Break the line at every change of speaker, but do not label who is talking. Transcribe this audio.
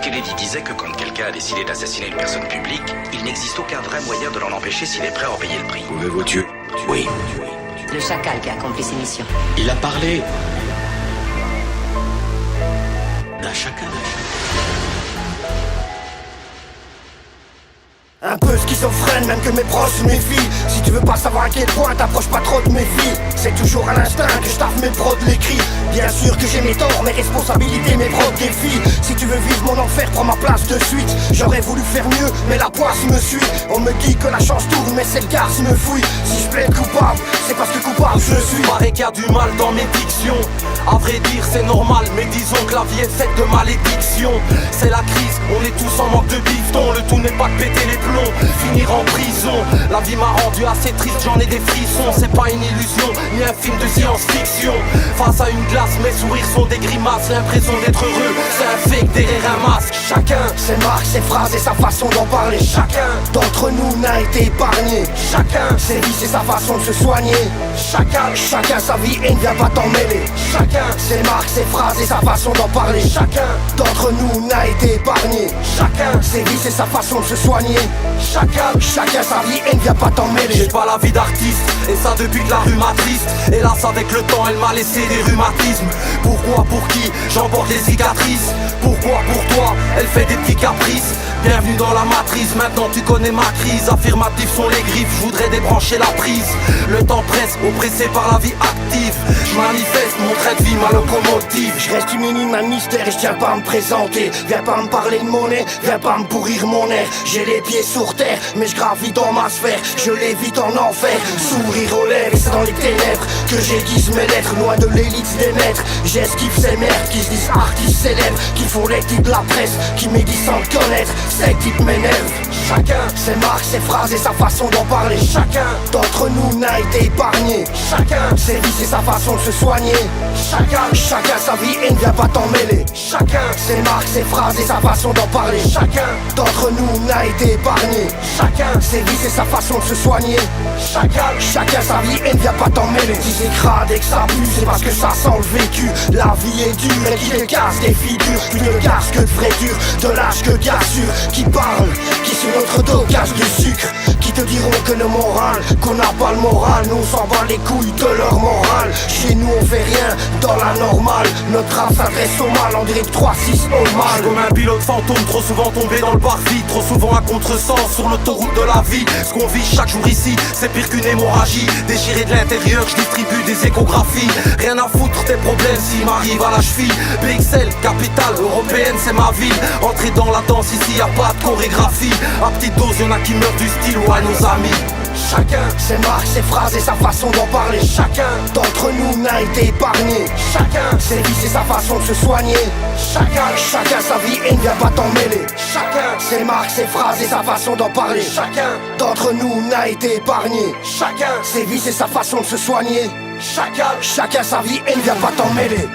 Kennedy disait que quand quelqu'un a décidé d'assassiner une personne publique, il n'existe aucun vrai moyen de l'en empêcher s'il est prêt à en payer le prix.
Pouvez-vous tuer? Oui.
Le chacal qui a accompli ses missions.
Il a parlé d'un chacal.
Un peu schizophrène, même que mes proches me méfient. Si tu veux pas savoir à quel point, t'approches pas trop de mes filles. C'est toujours à l'instinct que je taffe mes prods l'écrit. Bien sûr que j'ai mes torts, mes responsabilités, mes propres défis. Si tu veux vivre mon enfer, prends ma place de suite. J'aurais voulu faire mieux, mais la poisse me suit. On me dit que la chance tourne, mais c'est le garce me fouille. Si je plaide coupable, c'est parce que coupable je suis.
Paraît qu'il y a du mal dans mes dictions. À vrai dire c'est normal, mais disons que la vie est faite de malédictions. C'est la crise, on est tous en manque de bifton. Le tout n'est pas de péter les plombs, finir en prison. La vie m'a rendu assez triste, j'en ai des frissons. C'est pas une illusion, ni un film de science-fiction. Face à une glace, mes sourires sont des grimaces. L'impression d'être heureux, c'est un fake derrière un masque.
Chacun ses marques, ses phrases et sa façon d'en parler. Chacun d'entre nous n'a été épargné. Chacun ses vices et sa façon de se soigner. Chacun sa vie et ne vient pas t'en mêler. Chacun ses marques, ses phrases et sa façon d'en parler. Chacun d'entre nous n'a été épargné. Chacun ses vices et sa façon de se soigner. Chacun sa vie et ne vient pas t'en mêler.
J'ai pas la vie d'artiste, et ça depuis que la rue m'attriste. Hélas avec le temps elle m'a laissé des rhumatismes. Pourquoi, pour qui, j'emporte les cicatrices. Pourquoi, pour toi, elle fait des petits caprices. Bienvenue dans la matrice, maintenant tu connais ma crise. Affirmatifs sont les griffes, je voudrais débrancher la prise. Le temps presse, oppressé par la vie active. Je manifeste mon train de vie, ma locomotive.
Je reste une minime, un mystère et je tiens pas à me présenter. Viens pas me parler de monnaie, viens pas me pourrir mon air. J'ai les pieds sur terre, mais je gravis dans ma sphère. Je l'évite en enfer, sourire aux lèvres. Et c'est dans les ténèbres que j'aiguise mes lettres. Loin de l'élite des maîtres, j'esquive ces merdes qui se disent artistes célèbres, qui font les titres de la presse, qui médisent sans le connaître. Ces types m'énervent. Chacun ses marques, ses phrases et sa façon d'en parler. Chacun d'entre nous n'a été épargné. Chacun ses vices et sa façon de se soigner. Chacun sa vie et ne vient pas t'en mêler. Chacun ses marques, ses phrases et sa façon d'en parler. Chacun d'entre nous n'a été épargné. Chacun ses vices et sa façon de se soigner. Chacun sa vie et ne vient pas t'en mêler. Si c'est crade et que ça pue, c'est parce que ça sent le vécu. La vie est dure et qui te casse des figures. Plus de casse que de vrai dur, de l'âge que d'assure. Qui parle, qui sur notre dos cache du sucre. Qui te diront que le moral, qu'on n'a pas le moral. Nous on s'en bat les couilles de leur morale. Chez nous on fait rien dans la normale. Notre âme s'adresse au mal, on dirait 3-6 au mal.
Comme un pilote fantôme, trop souvent tombé dans le parvis. Trop souvent à contresens sur l'autoroute de la vie. Ce qu'on vit chaque jour ici, c'est pire qu'une hémorragie. Déchiré de l'intérieur, je distribue des échographies. Rien à foutre tes problèmes s'ils m'arrivent à la cheville. BXL, capitale européenne, c'est ma ville. Entrer dans la danse ici, y a pas de chorégraphie. À petite dose, y'en a qui meurent du style ou à nos amis.
Chacun ses marques, ses phrases et sa façon d'en parler. Chacun d'entre nous n'a été épargné. Chacun ses vices et sa façon de se soigner. Chacun sa vie et ne vient pas t'en mêler. Chacun ses marques, ses phrases et sa façon d'en parler. Chacun d'entre nous n'a été épargné. Chacun ses vices et sa façon de se soigner. Chacun sa vie et ne vient pas t'en mêler.